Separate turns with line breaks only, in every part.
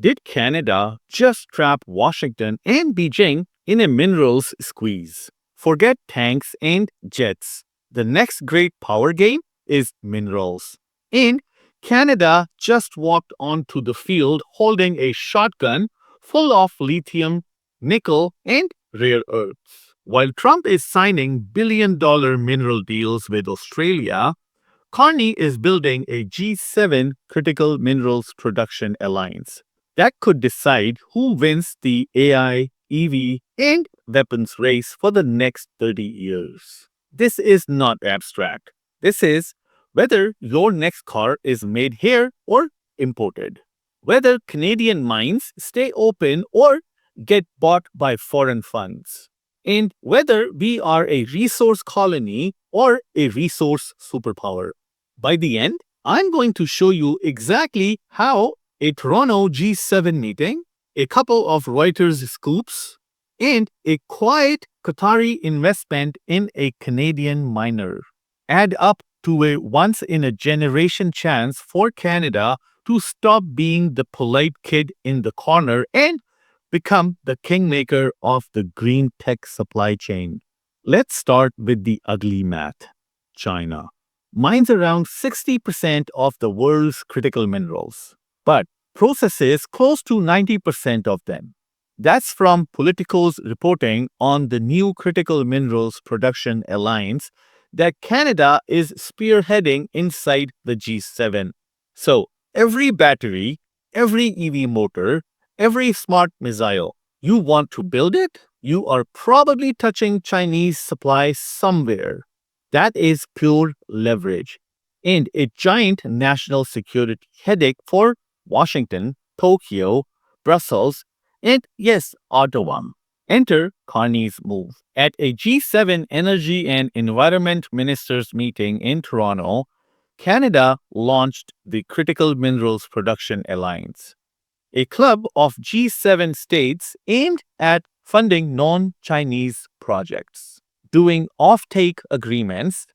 Did Canada just trap Washington and Beijing in a minerals squeeze? Forget tanks and jets. The next great power game is minerals. And Canada just walked onto the field holding a shotgun full of lithium, nickel, and rare earths. While Trump is signing billion-dollar mineral deals with Australia, Carney is building a G7 critical minerals production alliance that could decide who wins the AI, EV, and weapons race for the next 30 years. This is not abstract. This is whether your next car is made here or imported, whether Canadian mines stay open or get bought by foreign funds, and whether we are a resource colony or a resource superpower. By the end, I'm going to show you exactly how a Toronto G7 meeting, a couple of Reuters scoops, and a quiet Qatari investment in a Canadian miner add up to a once-in-a-generation chance for Canada to stop being the polite kid in the corner and become the kingmaker of the green tech supply chain. Let's start with the ugly math. China mines around 60% of the world's critical minerals, but processes close to 90% of them. That's from Politico's reporting on the new critical minerals production alliance that Canada is spearheading inside the G7. So, every battery, every EV motor, every smart missile, you want to build it, you are probably touching Chinese supply somewhere. That is pure leverage and a giant national security headache for Washington, Tokyo, Brussels, and yes, Ottawa. Enter Carney's move. At a G7 Energy and Environment Ministers meeting in Toronto, Canada launched the Critical Minerals Production Alliance, a club of G7 states aimed at funding non-Chinese projects, doing off-take agreements,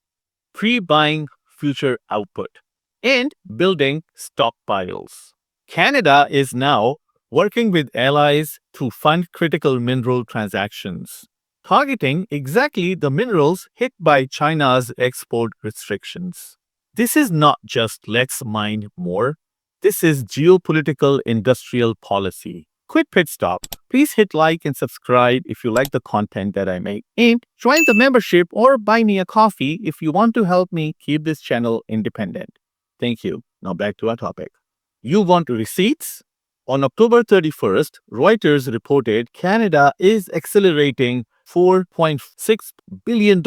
pre-buying future output, and building stockpiles. Canada is now working with allies to fund critical mineral transactions, targeting exactly the minerals hit by China's export restrictions. This is not just let's mine more. This is geopolitical industrial policy. Quick pit stop. Please hit like and subscribe if you like the content that I make. And join the membership or buy me a coffee if you want to help me keep this channel independent. Thank you. Now back to our topic. You want receipts? On October 31st, Reuters reported Canada is accelerating $4.6 billion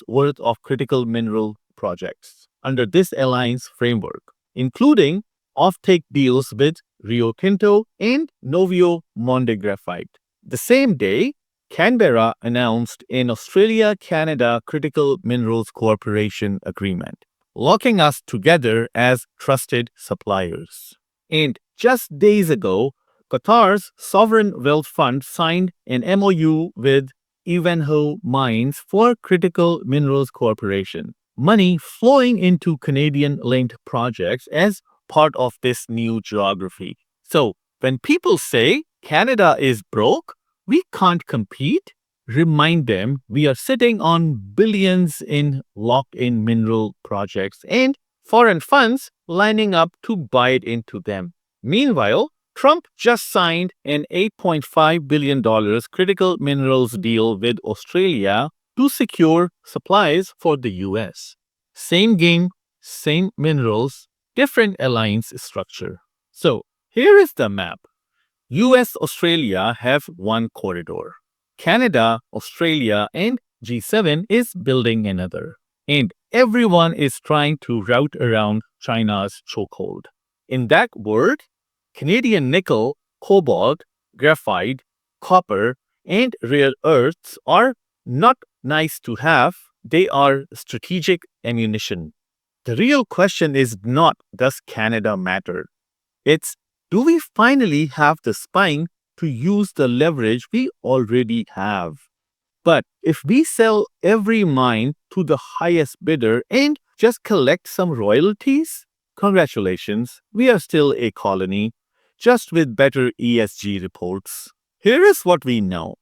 worth of critical mineral projects under this alliance framework, including offtake deals with Rio Tinto and Novio Monde Graphite. The same day, Canberra announced an Australia-Canada Critical Minerals Cooperation Agreement, locking us together as trusted suppliers. And just days ago, Qatar's Sovereign Wealth Fund signed an MOU with Ivanhoe Mines for Critical Minerals Corporation, money flowing into Canadian-linked projects as part of this new geography. So, when people say Canada is broke, we can't compete, remind them we are sitting on billions in locked-in mineral projects and foreign funds lining up to buy it into them. Meanwhile, Trump just signed an $8.5 billion critical minerals deal with Australia to secure supplies for the US. Same game, same minerals, different alliance structure. So, here is the map. US-Australia have one corridor. Canada, Australia, and G7 is building another. And everyone is trying to route around China's chokehold. In that word, Canadian nickel, cobalt, graphite, copper, and rare earths are not nice to have, they are strategic ammunition. The real question is not, does Canada matter? It's, do we finally have the spine to use the leverage we already have? But if we sell every mine to the highest bidder and just collect some royalties, congratulations, we are still a colony. just with better ESG reports. Here is what we know.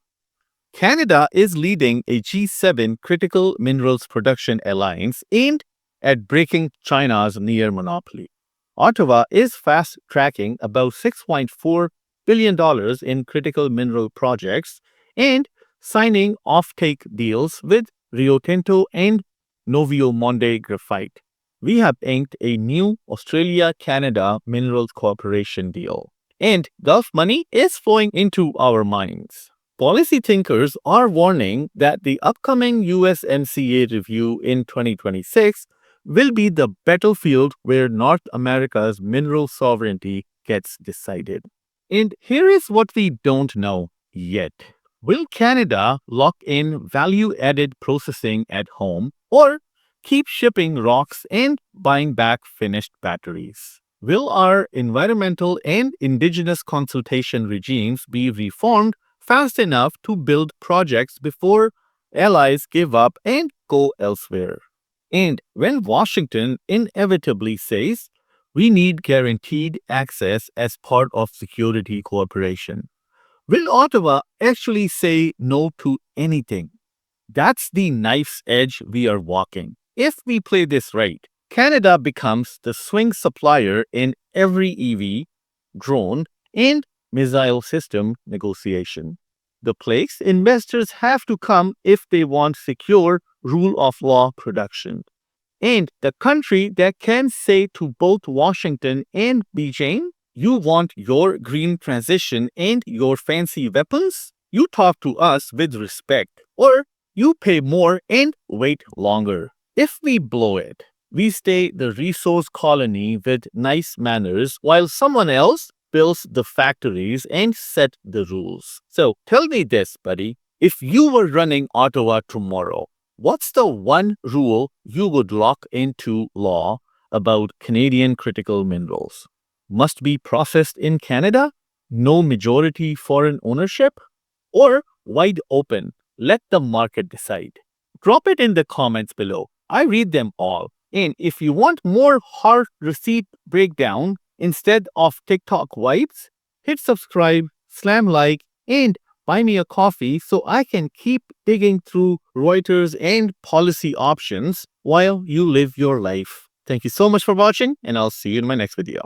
Canada is leading a G7 critical minerals production alliance aimed at breaking China's near monopoly. Ottawa is fast tracking about $6.4 billion in critical mineral projects and signing offtake deals with Rio Tinto and Novio Monde Graphite. We have inked a new Australia Canada Minerals Cooperation deal, and Gulf money is flowing into our mines. Policy thinkers are warning that the upcoming USMCA review in 2026 will be the battlefield where North America's mineral sovereignty gets decided. And here is what we don't know yet. Will Canada lock in value added processing at home or keep shipping rocks and buying back finished batteries? Will our environmental and indigenous consultation regimes be reformed fast enough to build projects before allies give up and go elsewhere? And when Washington inevitably says we need guaranteed access as part of security cooperation, will Ottawa actually say no to anything? That's the knife's edge we are walking. If we play this right, Canada becomes the swing supplier in every EV, drone, and missile system negotiation. The place investors have to come if they want secure rule of law production. And the country that can say to both Washington and Beijing, you want your green transition and your fancy weapons? You talk to us with respect, or you pay more and wait longer. If we blow it, we stay the resource colony with nice manners while someone else builds the factories and set the rules. So tell me this, buddy. If you were running Ottawa tomorrow, what's the one rule you would lock into law about Canadian critical minerals? Must be processed in Canada? No majority foreign ownership? Or wide open? Let the market decide. Drop it in the comments below. I read them all. And if you want more hard receipt breakdown instead of TikTok vibes, hit subscribe, slam like, and buy me a coffee so I can keep digging through Reuters and policy options while you live your life. Thank you so much for watching, and I'll see you in my next video.